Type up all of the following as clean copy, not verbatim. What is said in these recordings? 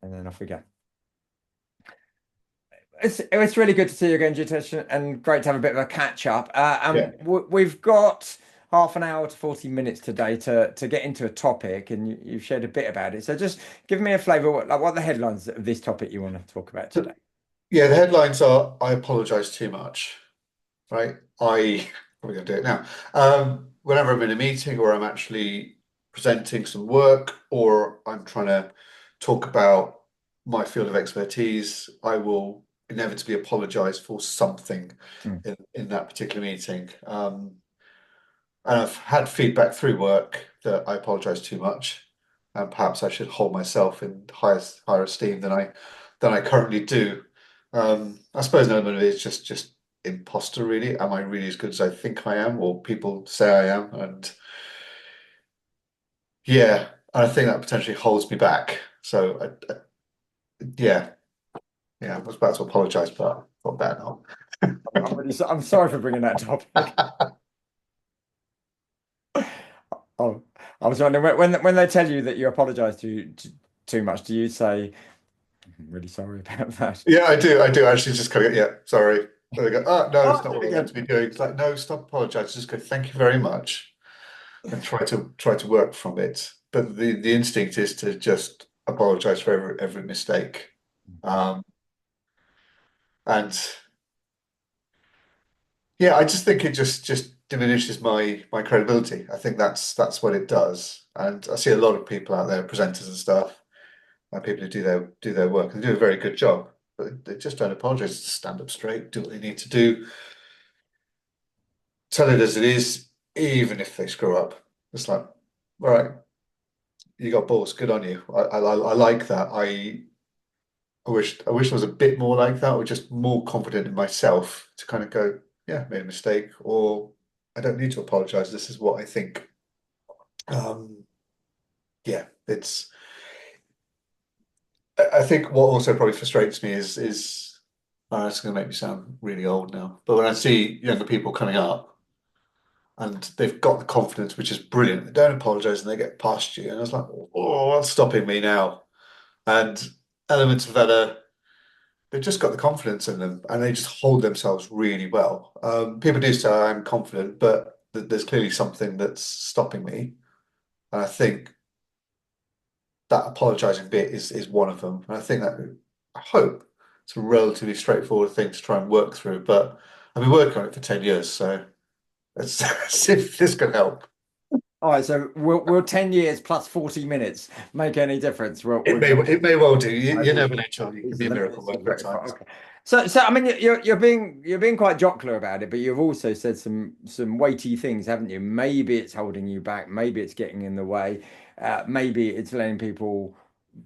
and then off we go. It's really good to see you again, Jitesh, and great to have a bit of a catch up. Yeah, We've got half an hour to 40 minutes today to get into a topic, and you've shared a bit about it. So just give me a flavour, what are the headlines of this topic you want to talk about today? yeah. The headlines are "I apologize too much." Right? I'm going to do it now. Whenever I'm in a meeting or I'm actually presenting some work or I'm trying to talk about my field of expertise, I will inevitably apologize for something Mm. in that particular meeting. And I've had feedback through work that I apologize too much, and perhaps I should hold myself in higher esteem than I currently do. I suppose an element of it is just imposter, really. Am I really as good as I think I am, or people say I am? And yeah, I think that potentially holds me back. So yeah, yeah, I was about to apologize, but I thought better I'm sorry for bringing that topic. not. Oh, I was wondering when they tell you that you apologise too much, do you say, "I'm really sorry about that"? Yeah, I do. I do actually just kind of, yeah, sorry. And they go, oh, no, Oh, it's not do it what I meant again. to be doing. It's like, no, stop apologizing. Just go, thank you very much, and try to work from it. But the instinct is to just apologize for every mistake. Um, and yeah, I just think it just diminishes my credibility. I think that's what it does. And I see a lot of people out there, presenters and stuff, and people who do their work and do a very good job, but they just don't apologize. Just stand up straight, do what they need to do, tell it as it is, even if they screw up. It's like, all right, you got balls, good on you. I like that. I wish I was a bit more like that, or just more confident in myself to kind of go, yeah, made a mistake, or I don't need to apologize. This is what I think. Um, yeah, I think what also probably frustrates me is it's going to make me sound really old now, but when I see younger people coming up and they've got the confidence, which is brilliant. They don't apologize and they get past you. And I was like, oh, what's stopping me now? And elements of that are they've just got the confidence in them and they just hold themselves really well. People do say I'm confident, but there's clearly something that's stopping me. And I think that apologizing bit is one of them. And I think that I hope it's a relatively straightforward thing to try and work through. But I've been working on it for 10 years, so let's see if this can help. All right, so will 10 years plus 40 minutes make any difference? It may well do. You, I you will. never know, Charlie. You can These are be a the miracle minutes of worker at rectify. times. Okay. So I mean you're being quite jocular about it, but you've also said some weighty things, haven't you? Maybe it's holding you back, maybe it's getting in the way, maybe it's letting people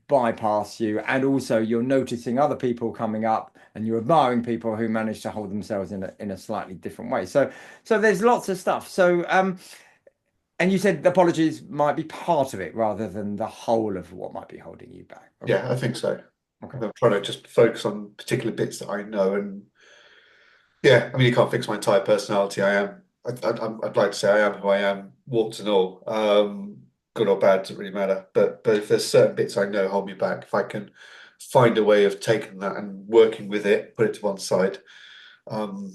bypass you, and also you're noticing other people coming up and you're admiring people who manage to hold themselves in a slightly different way. So there's lots of stuff. And you said apologies might be part of it rather than the whole of what might be holding you back. Okay. Yeah, I think so. Okay. I'm trying to just focus on particular bits that I know, and yeah, I mean, you can't fix my entire personality. I'd like to say I am who I am, warts and all. Good or bad doesn't really matter. But if there's certain bits I know hold me back, if I can find a way of taking that and working with it, put it to one side, um,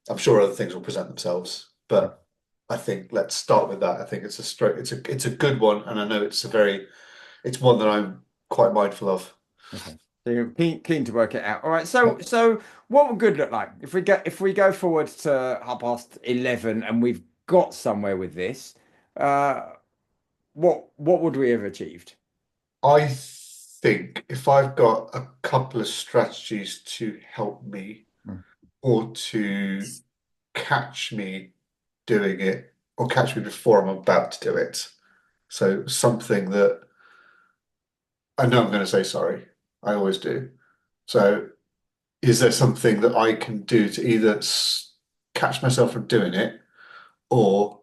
I'm sure other things will present themselves. But I think let's start with that. I think it's a good one, and I know it's one that I'm quite mindful of. Okay. So you're keen to work it out. All right. So what would good look like if we go forward to 11:30 and we've got somewhere with this? Uh, what would we have achieved? I think if I've got a couple of strategies to help me Mm. or to catch me doing it or catch me before I'm about to do it. So something that I know I'm going to say sorry. I always do. So is there something that I can do to either catch myself from doing it, or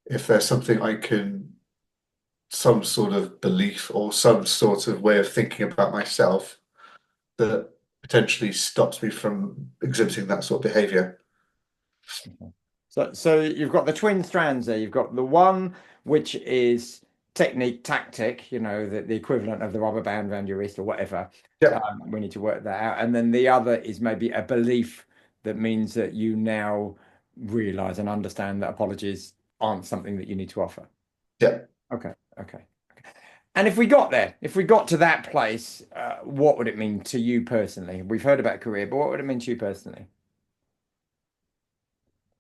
if there's something I can, some sort of belief or some sort of way of thinking about myself that potentially stops me from exhibiting that sort of behavior. So you've got the twin strands there. You've got the one which is technique, tactic, the equivalent of the rubber band around your wrist or whatever. Yeah, We need to work that out. And then the other is maybe a belief that means that you now realize and understand that apologies aren't something that you need to offer. yeah. Okay, okay. And if we got there, if we got to that place, what would it mean to you personally? We've heard about career, but what would it mean to you personally?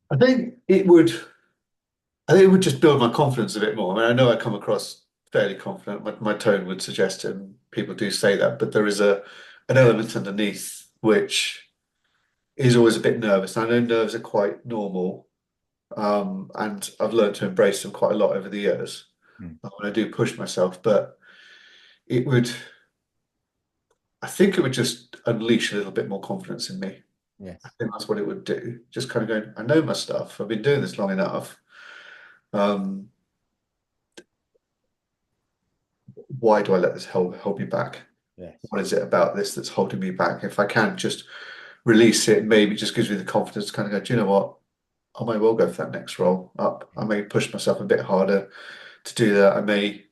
I think it would. I think it would just build my confidence a bit more. I mean, I know I come across fairly confident. My tone would suggest it, and people do say that, but there is an element underneath which is always a bit nervous. And I know nerves are quite normal, and I've learned to embrace them quite a lot over the years Hmm. when I do push myself. But it would, I think it would just unleash a little bit more confidence in me. I Yes. think that's what it would do. Just kind of going, I know my stuff. I've been doing this long enough. Um, why do I let this hold me back? Yes. What is it about this that's holding me back? If I can just release it, maybe it just gives me the confidence to kind of go, do you know what? I may well go for that next role up. I may push myself a bit harder to do that. I may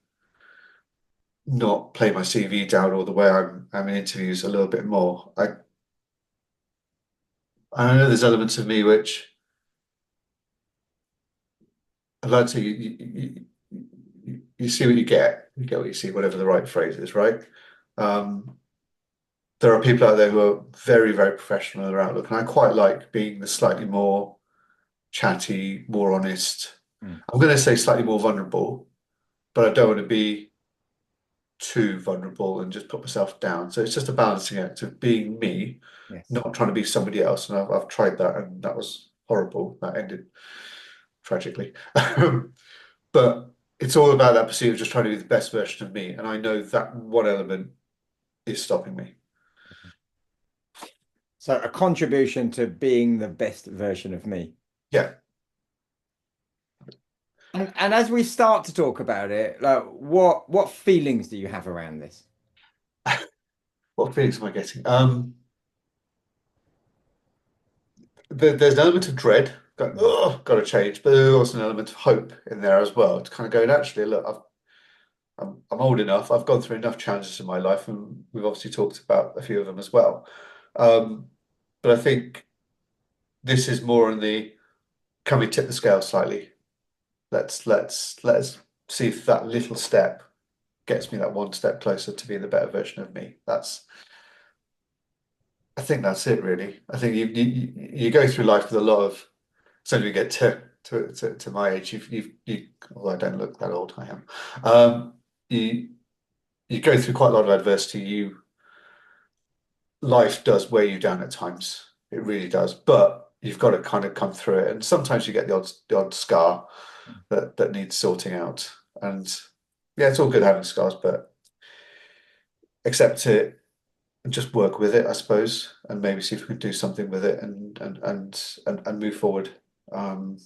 not play my CV down all the way I'm in interviews a little bit more. I know there's elements of me which I'd like to you see what you get what you see, whatever the right phrase is, right? Um, there are people out there who are very, very professional in their outlook, and I quite like being the slightly more chatty, more honest. Hmm. I'm going to say slightly more vulnerable, but I don't want to be too vulnerable and just put myself down. So it's just a balancing act of being me, Yes. not trying to be somebody else. And I've tried that, and that was horrible. That ended tragically. But it's all about that pursuit of just trying to be the best version of me. And I know that one element is stopping me. So a contribution to being the best version of me. Yeah. And as we start to talk about it, like what feelings do you have around this? What feelings am I getting? There's an element of dread, going, Mm. oh, got to change, but there's also an element of hope in there as well. To kind of going, actually, look, I'm old enough. I've gone through enough challenges in my life, and we've obviously talked about a few of them as well. Um, but I think this is more on the can we tip the scale slightly? Let's see if that little step gets me that one step closer to being the better version of me. I think that's it really. I think you go through life with a lot of so we get to my age, although I don't look that old, I am. You you go through quite a lot of adversity. Life does wear you down at times. It really does. But you've got to kind of come through it. And sometimes you get the odd scar that needs sorting out. And yeah, it's all good having scars, but accept it and just work with it, I suppose, and maybe see if we can do something with it and move forward. Um,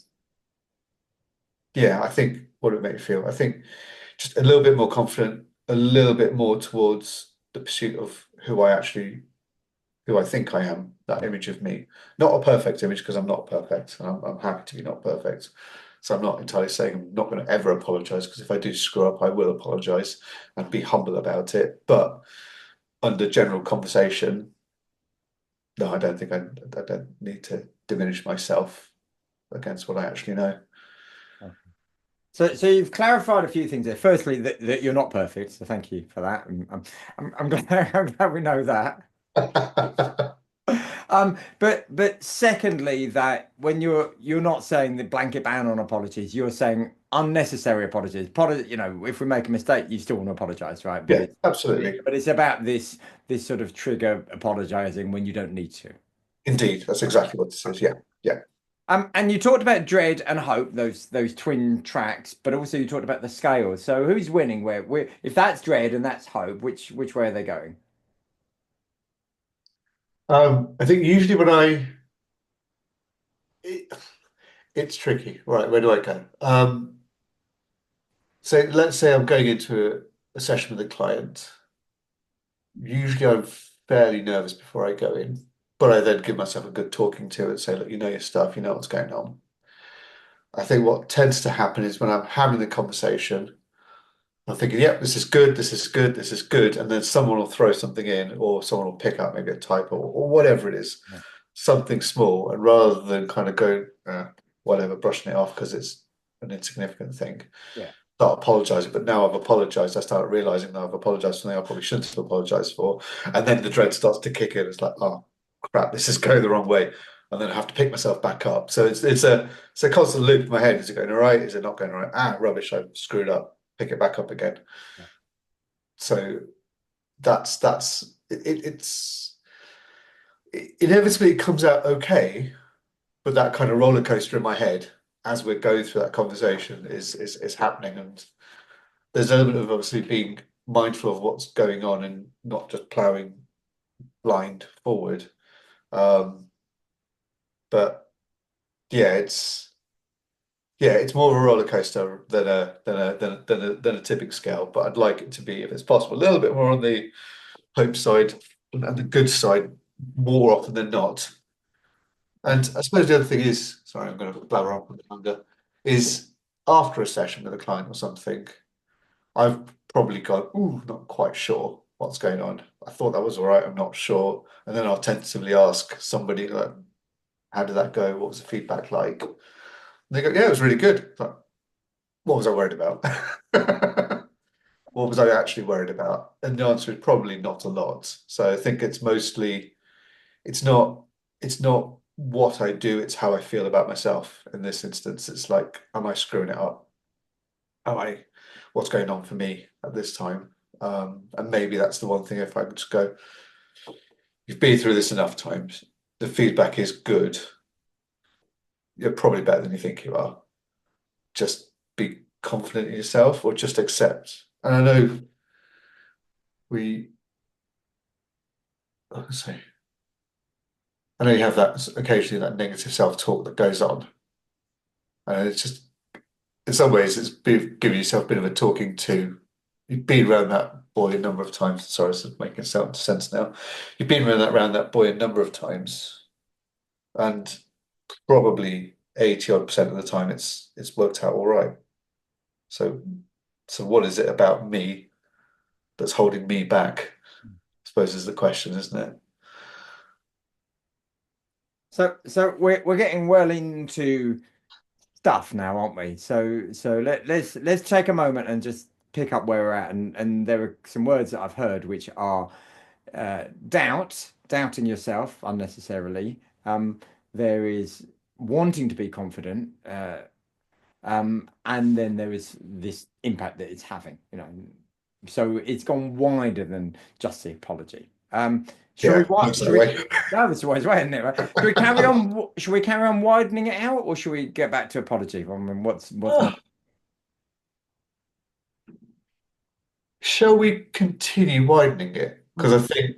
yeah, I think what would it make me feel? I think just a little bit more confident, a little bit more towards the pursuit of who I think I am, that image of me. Not a perfect image because I'm not perfect, and I'm happy to be not perfect. So I'm not entirely saying I'm not going to ever apologize because if I do screw up, I will apologize and be humble about it. But under general conversation, no, I don't think I don't need to diminish myself against what I actually know. So you've clarified a few things there. Firstly, that you're not perfect, so thank you for that. I'm glad, I'm glad we know that. But secondly, that when you're not saying the blanket ban on apologies, you're saying unnecessary apologies. If we make a mistake, you still want to apologize, right? But Yeah, absolutely. it's about this sort of trigger apologizing when you don't need to. Indeed, that's exactly what this is. Yeah, yeah. And you talked about dread and hope, those twin tracks, but also you talked about the scales. So who's winning? Where if that's dread and that's hope, which way are they going? I think usually it, it's tricky. Right, where do I go? So let's say I'm going into a session with a client. Usually I'm fairly nervous before I go in, but I then give myself a good talking to and say, look, you know your stuff, you know what's going on. I think what tends to happen is when I'm having the conversation, I'm thinking, yep, this is good, this is good, this is good. And then someone will throw something in, or someone will pick up maybe a typo or whatever it is, Yeah. something small. And rather than kind of go, whatever, brushing it off because it's an insignificant thing, Yeah. start apologizing. But now I've apologized, I start realizing that I've apologized for something I probably shouldn't have apologized for. And then the dread starts to kick in. It's like, oh, crap, this is going the wrong way. And then I have to pick myself back up. So it's a constant loop in my head. Is it going all right? Is it not going all right? Ah, rubbish, I screwed up. Pick it back up again. Yeah. So that's it's inevitably it comes out okay, but that kind of roller coaster in my head as we're going through that conversation is happening, and there's an element of obviously being mindful of what's going on and not just ploughing blind forward. Um, but yeah, it's more of a roller coaster than a tipping scale. But I'd like it to be, if it's possible, a little bit more on the hope side and the good side more often than not. And I suppose the other thing is, sorry, I'm going to blabber on with longer, is after a session with a client or something, I've probably gone, ooh, not quite sure what's going on. I thought that was all right, I'm not sure. And then I'll tentatively ask somebody, like, how did that go? What was the feedback like? And they go, yeah, it was really good. But what was I worried about? What was I actually worried about? And the answer is probably not a lot. So I think it's mostly it's not it's not what I do, it's how I feel about myself in this instance. It's like, am I screwing it up? Am I what's going on for me at this time? And maybe that's the one thing if I could just go, you've been through this enough times. The feedback is good. You're probably better than you think you are. Just be confident in yourself or just accept. And I know we, like I say, I know you have that occasionally that negative self-talk that goes on. And it's just in some ways, it's giving yourself a bit of a talking to. You've been around that boy a number of times. Sorry, this is making sense now. You've been around that boy a number of times, and probably 80 odd percent of the time, it's worked out all right. So, so what is it about me that's holding me back? I suppose is the question, isn't it? So we're getting well into stuff now, aren't we? So let's take a moment and just pick up where we're at. And there are some words that I've heard which are doubting yourself unnecessarily. There is wanting to be confident, and then there is this impact that it's having, So it's gone wider than just the apology. Should we Yeah, what? looks Should that we? way. No, that's always right, isn't it? Right? Should we carry on? Should we carry on widening it out, or should we get back to apology? I mean, what's more? Ah, shall we continue widening it? Because I Hmm. think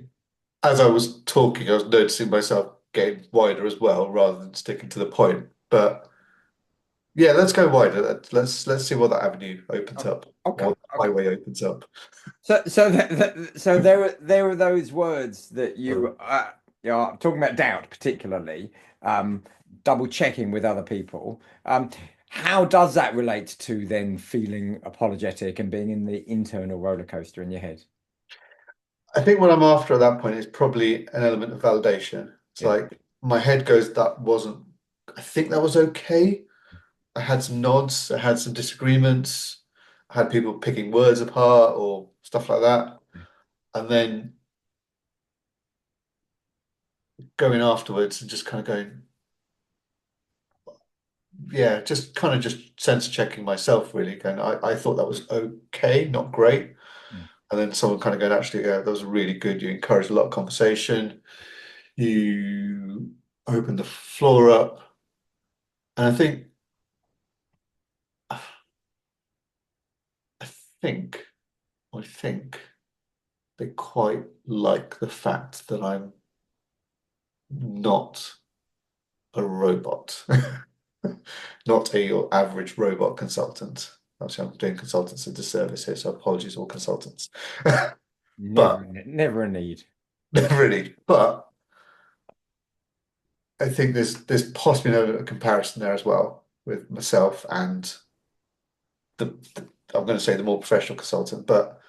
as I was talking, I was noticing myself getting wider as well, rather than sticking to the point. But yeah, let's go wider. Let's see what that avenue opens Oh, up, okay, or the okay. highway opens up. So there are those words that you are talking about doubt, particularly um, double checking with other people. How does that relate to then feeling apologetic and being in the internal roller coaster in your head? I think what I'm after at that point is probably an element of validation. It's Yeah. like my head goes, that wasn't, I think that was okay. I had some nods, I had some disagreements, I had people picking words apart or stuff like that. And then going afterwards and just kind of going, yeah, just kind of just sense checking myself really, going, I thought that was okay, not great. Mm. And then someone kind of going, actually, yeah, that was really good. You encouraged a lot of conversation. You opened the floor up. And I think, I think they quite like the fact that I'm not a robot, not a your average robot consultant. Actually, I'm doing consultants a disservice here, so apologies all consultants. Never, But never a need. really, but I think there's possibly a comparison there as well with myself and the I'm going to say the more professional consultant, but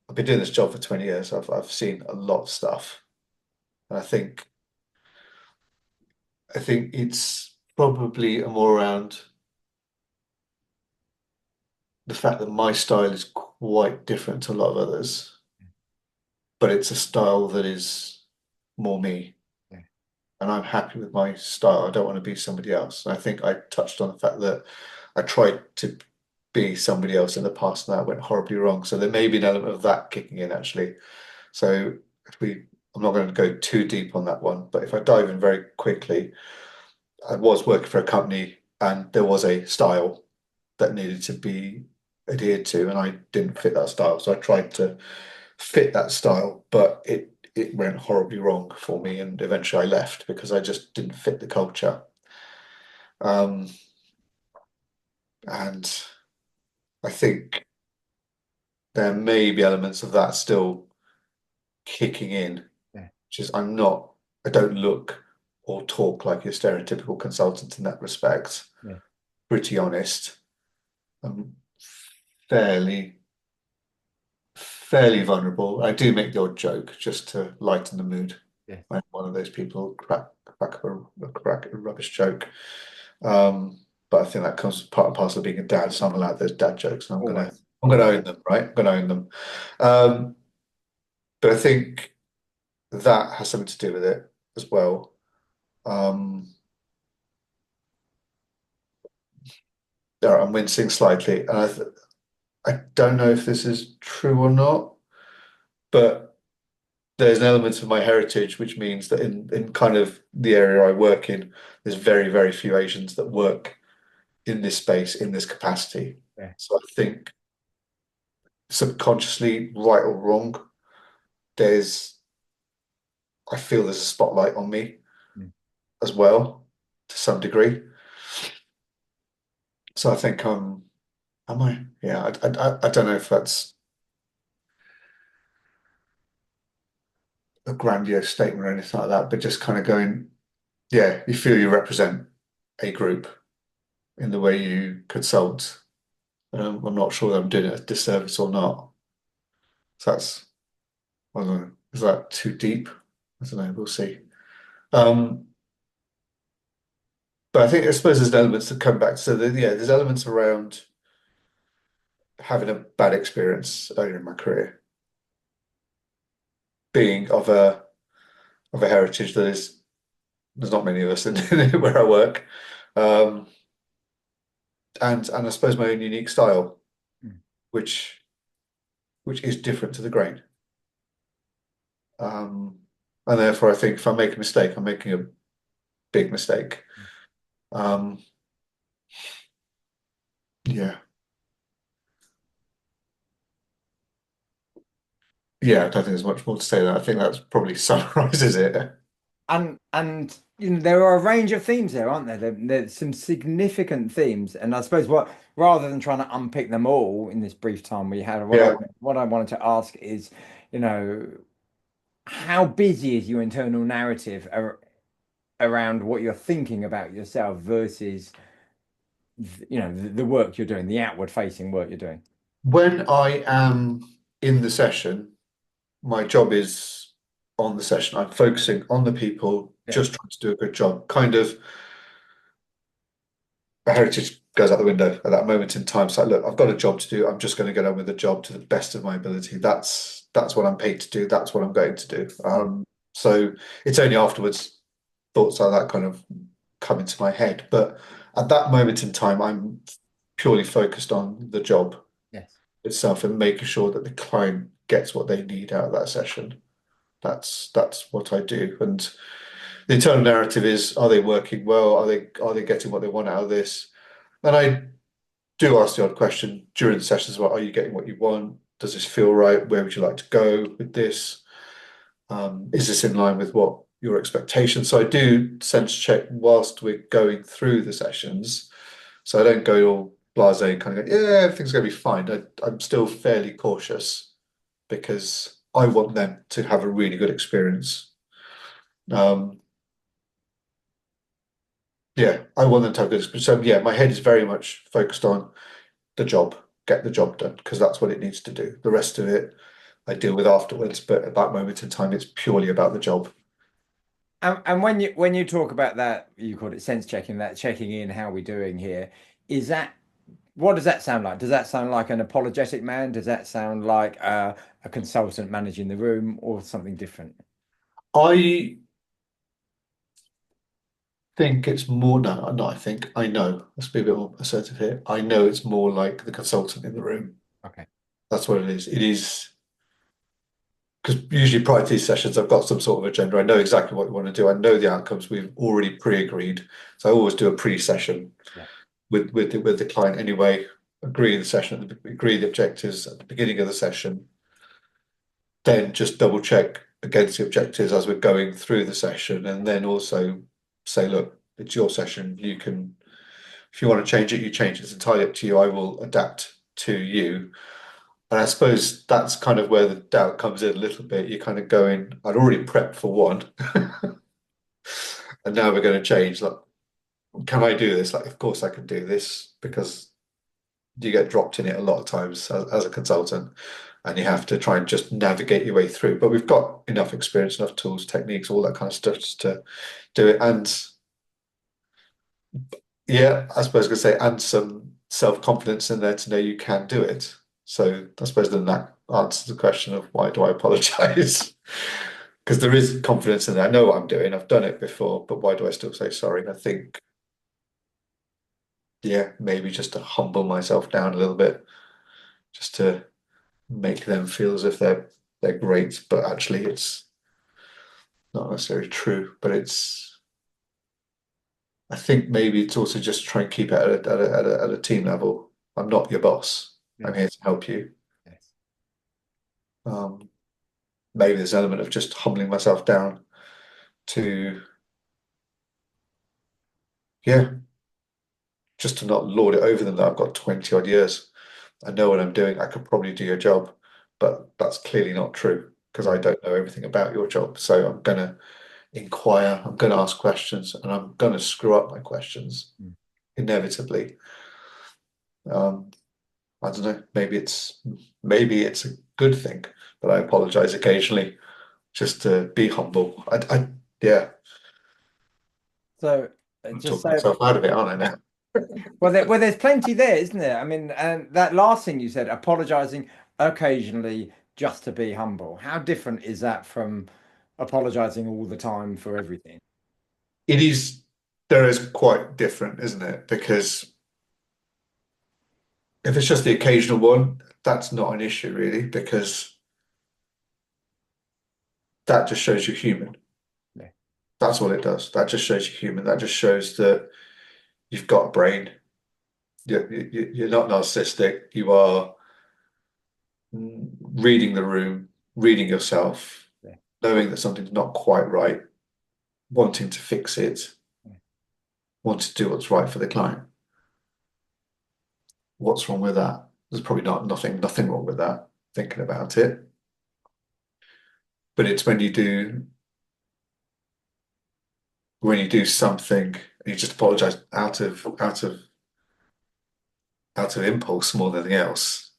I've been doing this job for 20 years. I've seen a lot of stuff. And I think it's probably more around the fact that my style is quite different to a lot of others, but it's a style that is more me. Yeah. And I'm happy with my style. I don't want to be somebody else. And I think I touched on the fact that I tried to be somebody else in the past and that went horribly wrong. So there may be an element of that kicking in actually. So I'm not going to go too deep on that one, but if I dive in very quickly, I was working for a company and there was a style that needed to be adhered to, and I didn't fit that style. So I tried to fit that style, but it went horribly wrong for me, and eventually I left because I just didn't fit the culture. Um, and I think there may be elements of that still kicking in, Yeah. which is I don't look or talk like your stereotypical consultant in that respect. Yeah. Pretty honest. I'm fairly fairly vulnerable. I do make the odd joke just to lighten the mood. Yeah. I'm one of those people crack a rubbish joke. But I think that comes part and parcel of being a dad. So I'm allowed those dad jokes, and Always. I'm gonna own them, right? I'm gonna own them. Um, but I think that has something to do with it as well. Um, I'm wincing slightly, and I don't know if this is true or not, but there's an element of my heritage, which means that in kind of the area I work in, there's very, very few Asians that work in this space, in this capacity. Yeah. So I think subconsciously, right or wrong, there's I feel there's a spotlight on me Mm. as well, to some degree. So I think am I? Yeah, I don't know if that's a grandiose statement or anything like that, but just kind of going, yeah, you feel you represent a group in the way you consult. I'm not sure that I'm doing it a disservice or not. So I don't know, is that too deep? I don't know, we'll see. Um, but I suppose there's elements that come back. So there's elements around having a bad experience earlier in my career, being of a heritage that is there's not many of us in where I work. Um, and I suppose my own unique style, Mm. which is different to the grain. Um, and therefore, I think if I make a mistake, I'm making a big mistake. Um, yeah, yeah. I don't think there's much more to say there. I think that's probably summarizes it. And there are a range of themes there, aren't there? There's some significant themes, and I suppose what rather than trying to unpick them all in this brief time we had, Yeah. what I wanted to ask is, you know, how busy is your internal narrative around what you're thinking about yourself versus the work you're doing, the outward facing work you're doing. When I am in the session, my job is on the session. I'm focusing on the people, Yeah. just trying to do a good job. Kind of the heritage goes out the window at that moment in time. It's like, look, I've got a job to do. I'm just going to get on with the job to the best of my ability. That's what I'm paid to do. That's what I'm going to do. Mm. So it's only afterwards thoughts like that kind of come into my head. But at that moment in time, I'm purely focused on the job Yes. itself and making sure that the client gets what they need out of that session. That's what I do. And the internal narrative is, are they working well? Are they getting what they want out of this? And I do ask the odd question during the sessions about, are you getting what you want? Does this feel right? Where would you like to go with this? Is this in line with what your expectations? So I do sense check whilst we're going through the sessions. So I don't go all blasé and kind of go, yeah, everything's going to be fine. I'm still fairly cautious because I want them to have a really good experience. Um, yeah, I want them to have good experience. So yeah, my head is very much focused on the job, get the job done, because that's what it needs to do. The rest of it I deal with afterwards, but at that moment in time, it's purely about the job. And when you talk about that, you call it sense checking, that checking in, how we doing here, is that what does that sound like? Does that sound like an apologetic man? Does that sound like a consultant managing the room or something different? I think it's more, no, not I think, I know. Let's be a bit more assertive here. I know it's more like the consultant in the room. Okay. That's what it is. It is because usually prior to these sessions, I've got some sort of agenda. I know exactly what we want to do. I know the outcomes we've already pre-agreed. So I always do a pre-session Yeah. with the client anyway. Agree the session, agree the objectives at the beginning of the session. Then just double check against the objectives as we're going through the session, and then also say, look, it's your session. You can, if you want to change it, you change it. It's entirely up to you. I will adapt to you. And I suppose that's kind of where the doubt comes in a little bit. You're kind of going, I'd already prepped for one, and now we're going to change. Like, can I do this? Like, of course I can do this because you get dropped in it a lot of times as a consultant, and you have to try and just navigate your way through. But we've got enough experience, enough tools, techniques, all that kind of stuff just to do it. And yeah, I suppose I could say, and some self-confidence in there to know you can do it. So I suppose then that answers the question of why do I apologize? Because there is confidence in there. I know what I'm doing. I've done it before, but why do I still say sorry? And I think, yeah, maybe just to humble myself down a little bit, just to make them feel as if they're great, but actually it's not necessarily true. But it's, I think maybe it's also just try and keep it at a team level. I'm not your boss. I'm Yeah. here to help you. Yes. Um, Maybe there's an element of just humbling myself down to, yeah, just to not lord it over them that I've got 20 odd years. I know what I'm doing. I could probably do your job, but that's clearly not true because I Mm, don't know everything about your job. So I'm going to inquire, I'm going to ask questions, and I'm going to screw up my questions mm. inevitably. Um, I don't know. Maybe it's a good thing that I apologize occasionally, just to be humble. Yeah, So I'm just talking so myself out of it, aren't I now? well, there's plenty there, isn't there? I mean, and that last thing you said, apologizing occasionally just to be humble. How different is that from apologizing all the time for everything? It is. There is quite different, isn't it? Because if it's just the occasional one, that's not an issue really, because that just shows you're human. Yeah. That's all it does. That just shows you're human. That just shows that you've got a brain. You're not narcissistic. You are reading the room, reading yourself, Yeah. knowing that something's not quite right, wanting to fix it, Yeah. wanting to do what's right for the client. What's wrong with that? There's probably nothing wrong with that, thinking about it. But it's when you do something and you just apologize out of impulse more than anything else.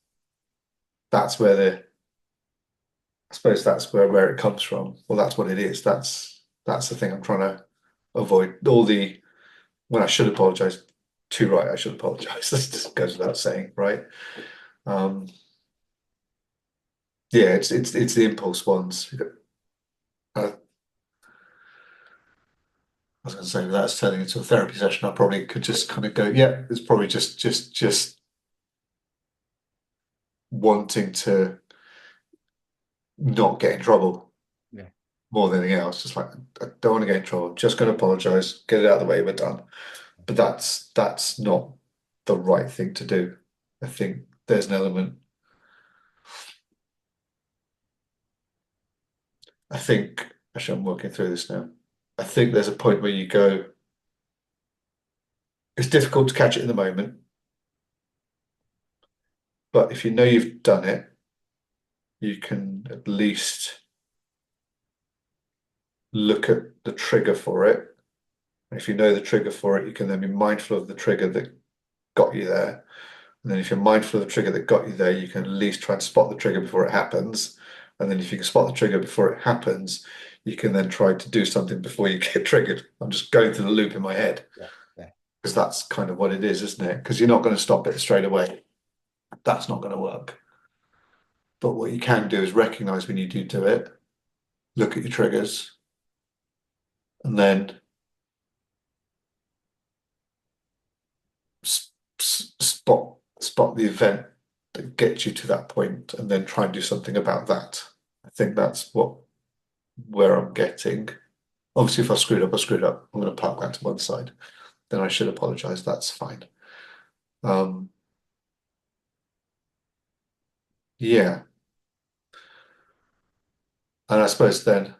That's where I suppose that's where it comes from. Well, that's what it is. That's the thing I'm trying to avoid. All the when I should apologize, too right, I should apologize. This just goes without saying, right? Um, yeah, it's the impulse ones. I was going to say without turning into a therapy session, I probably could just kind of go, yeah, it's probably just wanting to not get in trouble Yeah. more than anything else. Just like I don't want to get in trouble. I'm just going to apologize, get it out of the way, we're done. But that's not the right thing to do. I think there's an element. I think actually I'm working through this now. I think there's a point where you go, it's difficult to catch it in the moment, but if you know you've done it, you can at least look at the trigger for it. If you know the trigger for it, you can then be mindful of the trigger that got you there. And then if you're mindful of the trigger that got you there, you can at least try and spot the trigger before it happens. And then if you can spot the trigger before it happens, you can then try to do something before you get triggered. I'm just going through the loop in my head Yeah. Yeah. because that's kind of what it is, isn't it? Because you're not going to stop it straight away. That's not going to work. But what you can do is recognize when you do it, look at your triggers, and then spot the event that gets you to that point, and then try and do something about that. I think that's where I'm getting. Obviously, if I screwed up, I screwed up. I'm going to park that to one side. Then I should apologize. That's fine. Yeah. And I suppose then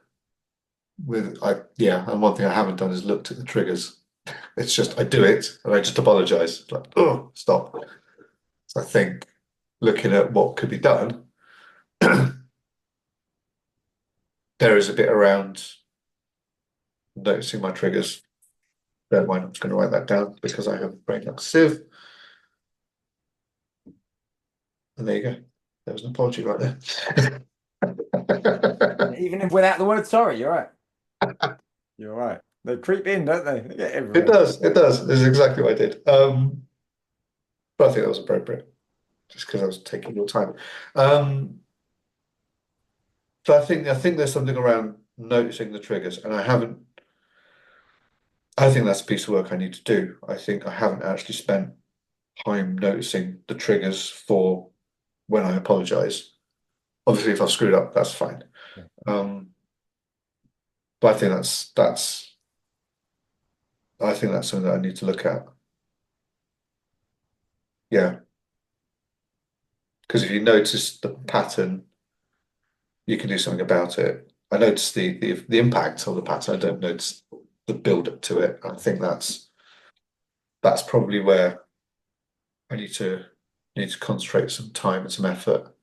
and one thing I haven't done is looked at the triggers. It's just I do it and I just apologize. It's like, oh, stop. So I think looking at what could be done, there is a bit around noticing my triggers. Bear mind, I'm just going to write that down because I have brain like a sieve. And there you go. There was an apology right there. Even if without the word sorry, you're right. You're right. They creep in, don't they? They get It everywhere. does. It does. This is exactly what I did. But I think that was appropriate, just because I was taking your time. So I think there's something around noticing the triggers, and I haven't. I think that's a piece of work I need to do. I think I haven't actually spent time noticing the triggers for when I apologize. Obviously, if I've screwed up, that's fine. Yeah. But I think that's something that I need to look at. Yeah, because if you notice the pattern, you can do something about it. I notice the impact of the pattern. I don't notice the build up to it. I think that's probably where I need to concentrate some time and some effort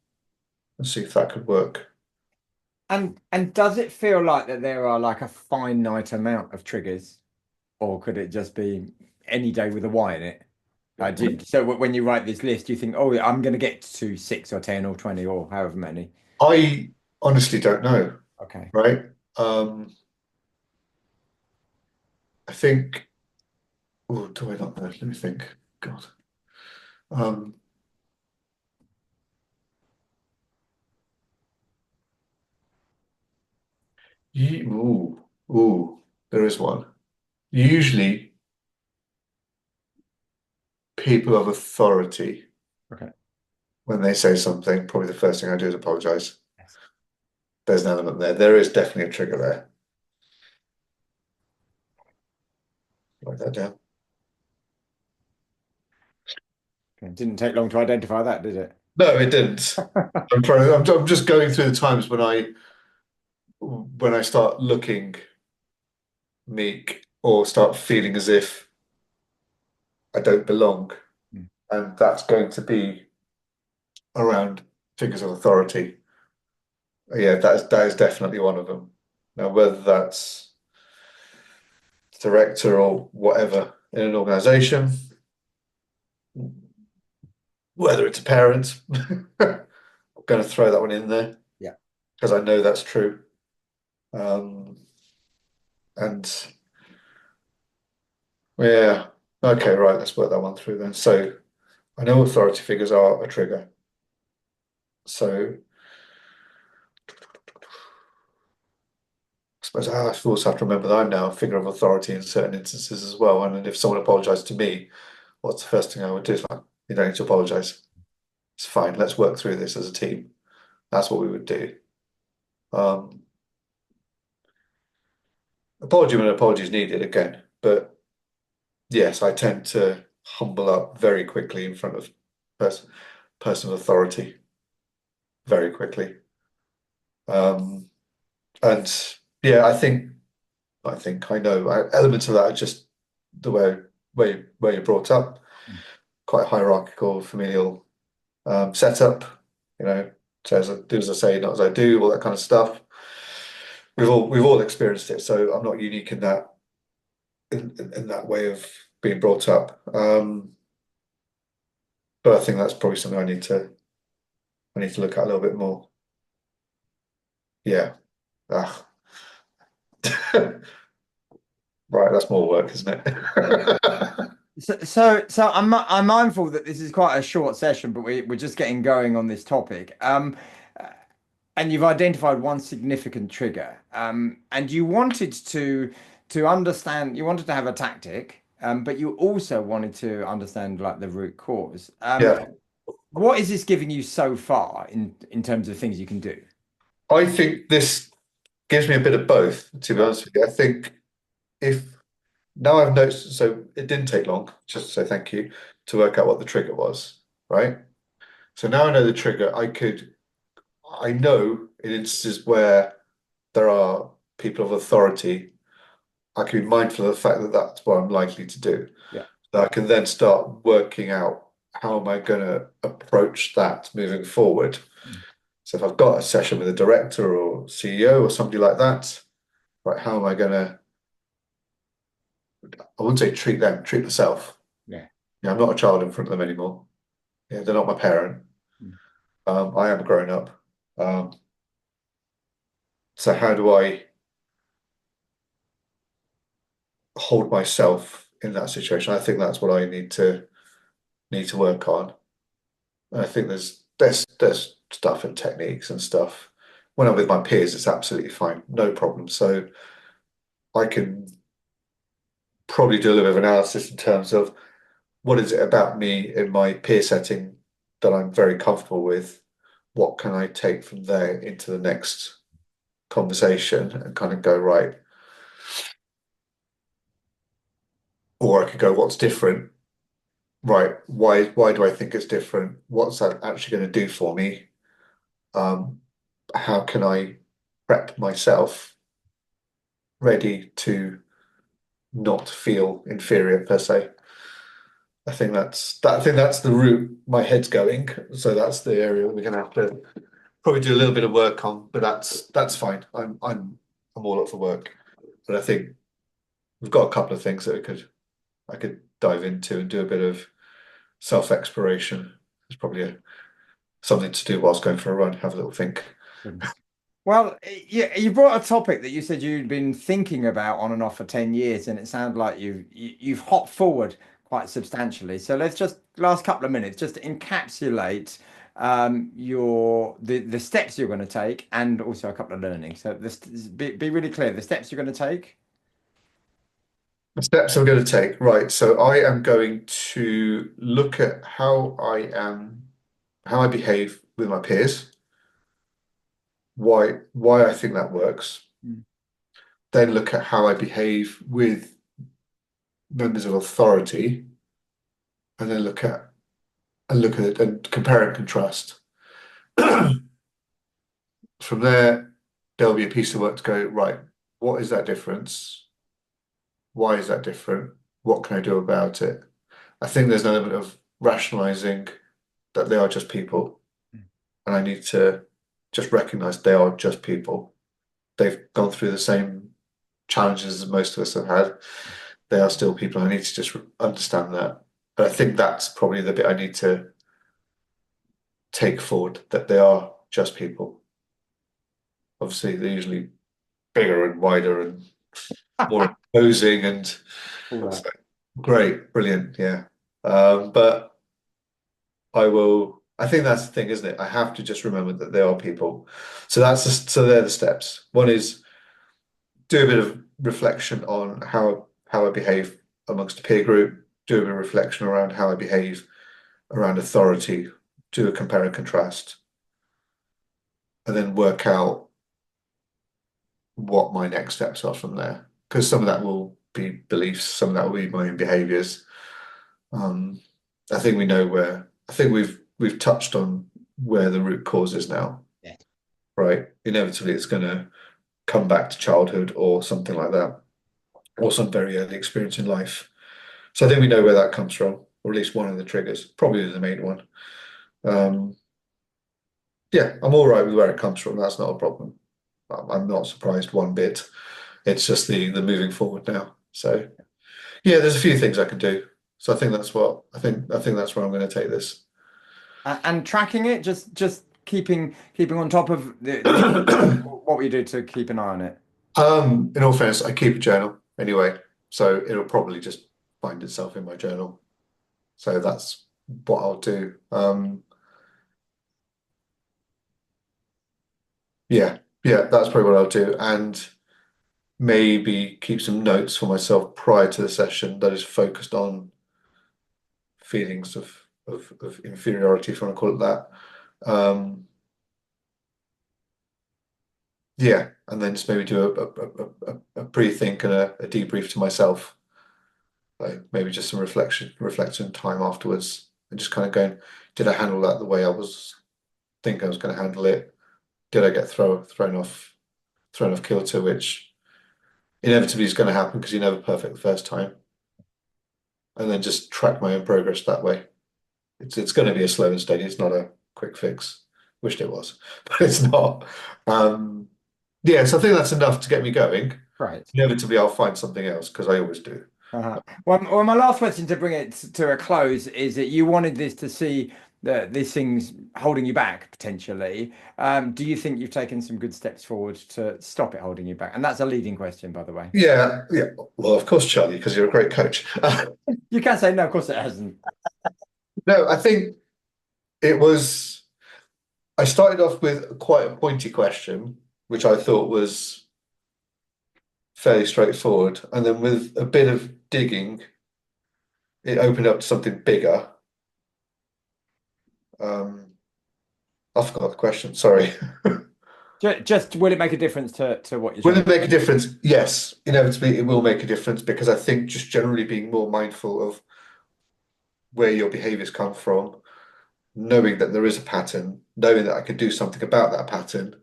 and see if that could work. And does it feel like that there are like a finite amount of triggers, or could it just be any day with a Y in it? So when you write this list, you think, oh, yeah, I'm going to get to 6 or 10 or 20 or however many. I honestly don't know, Okay. right? Um, I think, oh, do I not know? Let me think. God. Um, there is one. Usually, people of authority, Okay. when they say something, probably the first thing I do is apologize. Yes. There's an element there. There is definitely a trigger there. Write that down. It didn't take long to identify that, did it? No, it didn't. I'm just going through the times when I start looking meek or start feeling as if I don't belong. Mm. And that's going to be around figures of authority. Yeah, that is definitely one of them. Now, whether that's director or whatever in an organization, whether it's a parent, I'm going to throw that one in there Yeah. because I know that's true. Um, and yeah, okay, right, let's work that one through then. So I know authority figures are a trigger. So I suppose I also have to remember that I'm now a figure of authority in certain instances as well. And if someone apologized to me, what's the first thing I would do? It's like, you don't need to apologize. It's fine. Let's work through this as a team. That's what we would do. Um, Apology when an apology is needed again. But yes, I tend to humble up very quickly in front of person of authority very quickly. Um, and yeah, I know elements of that are just the way you're brought up, Mm. quite hierarchical, familial setup, says do as I say, not as I do, all that kind of stuff. We've all experienced it, so I'm not unique in that way of being brought up. but I think that's probably something I need to look at a little bit more. Yeah. Ah. Right, that's more work, isn't it? So I'm mindful that this is quite a short session, but we're just getting going on this topic. Uh, and you've identified one significant trigger. And you wanted to understand, you wanted to have a tactic, but you also wanted to understand like the root cause. Yeah. What is this giving you so far in terms of things you can do? I think this gives me a bit of both, to be Right. honest with you. I think if now I've noticed, so it didn't take long, just to say thank you, to work out what the trigger was, right? So now I know the trigger, I know in instances where there are people of authority, I can be mindful of the fact that that's what I'm likely to do. Yeah. So I can then start working out how am I going to approach that moving forward. So if I've got a session with a director or CEO or somebody like that, right, how am I going to, I wouldn't say treat them, treat myself. Yeah. Yeah, I'm not a child in front of them anymore. Yeah, they're not my parent. Mm. I am a grown up. Um, so how do I hold myself in that situation? I think that's what I need to work on. And I think there's stuff and techniques and stuff. When I'm with my peers, it's absolutely fine, no problem. So I can probably do a little bit of analysis in terms of what is it about me in my peer setting that I'm very comfortable with? What can I take from there into the next conversation and kind of go, right? Or I could go, what's different? Right, why do I think it's different? What's that actually going to do for me? Um, how can I prep myself ready to not feel inferior per se? I think that's the route my head's going. So that's the area we're going to have to probably do a little bit of work on, but that's fine. I'm all up for work. But I think we've got a couple of things that I could dive into and do a bit of self-exploration. It's probably something to do whilst going for a run, have a little think. Well, yeah, you brought a topic that you said you'd been thinking about on and off for 10 years, and it sounded like you've hopped forward quite substantially. So let's just last couple of minutes just to encapsulate the steps you're going to take and also a couple of learnings. So this be really clear, the steps you're going to take. The steps I'm going to take, right. So I am going to look at how I behave with my peers, why I think that works. Mm. Then look at how I behave with members of authority, and then look at it and compare and contrast. From there, there'll be a piece of work to go, right, what is that difference? Why is that different? What can I do about it? I think there's an element of rationalizing that they are just people, and I need to just recognize they are just people. They've gone through the same challenges as most of us have had. They are still people. I need to just understand that. But I think that's probably the bit I need to take forward, that they are just people. Obviously, they're usually bigger and wider and more imposing and All right. great, brilliant, yeah. But I think that's the thing, isn't it? I have to just remember that they are people. So they're the steps. One is do a bit of reflection on how I behave amongst a peer group, do a bit of reflection around how I behave around authority, do a compare and contrast, and then work out what my next steps are from there. Because some of that will be beliefs, some of that will be my own behaviors. Um, I think we know I think we've touched on where the root cause is now, Yeah. right? Inevitably, it's going to come back to childhood or something like that, or some very early experience in life. So I think we know where that comes from, or at least one of the triggers, probably the main one. Um, yeah, I'm all right with where it comes from. That's not a problem. I'm not surprised one bit. It's just the moving forward now. So yeah, there's a few things I can do. So I think that's what I think that's where I'm going to take this. And tracking it, just keeping on top of what we do to keep an eye on it. In all fairness, I keep a journal anyway, so it'll probably just find itself in my journal. So that's what I'll do. Yeah, yeah, that's probably what I'll do. And maybe keep some notes for myself prior to the session that is focused on feelings of inferiority, if you want to call it that. Yeah, and then just maybe do a pre-think and a debrief to myself. Like maybe just some reflection time afterwards, and just kind of going, did I handle that the way I was think I was going to handle it? Did I get thrown off kilter, which inevitably is going to happen because you're never perfect the first time, and then just track my own progress that way. It's going to be a slow and steady. It's not a quick fix. Wished it was, but it's not. Yeah, so I think that's enough to get me going. Right. Inevitably, I'll find something else because I always do. Well, my last question to bring it to a close is that you wanted this to see that these things holding you back potentially. Do you think you've taken some good steps forward to stop it holding you back? And that's a leading question, by the way. Yeah, yeah. Well, of course, Charlie, because you're a great coach. You can say no, of course it hasn't. No, I think it was. I started off with quite a pointy question, which I thought was fairly straightforward, and then with a bit of digging, it opened up to something bigger. I forgot the question. Sorry. Just will it make a difference to what you're Will trying it make a difference? Yes, inevitably it will make a difference because I think just generally being more mindful of where your behaviors come from, knowing that there is a pattern, knowing that I can do something about that pattern.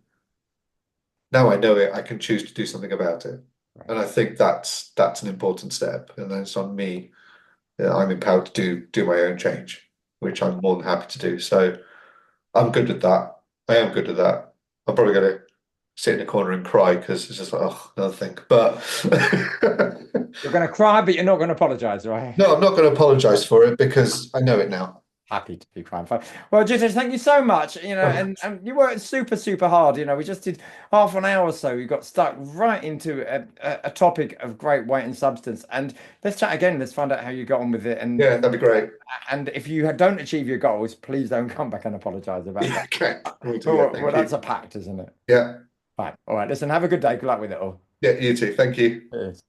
Now I know it, I can choose to do something about it. Right. And I think that's an important step. And then it's on me. I'm empowered to do my own change, which I'm more than happy to do. So I'm good with that. I am good with that. I'm probably gonna sit in a corner and cry because it's just like, oh, another thing. But You're going to cry, but you're not going to apologize, right? no, I'm not going to apologize for it because I know it now. Happy to be crying. Well, Jitesh, thank you so much. Oh, And you worked super hard. We just did half an hour or so. We got stuck right into a topic of great weight and substance. And let's chat again. Let's find out how you got on with it. yeah, that'd be great. And if you don't achieve your goals, please don't come back and apologize about Yeah, that. okay. Will do, yeah, Well, thank that's a you. pact, isn't it? Yeah, Fine. All right. Listen, have a good day. Good luck with it all. yeah, you too. Thank you. Cheers.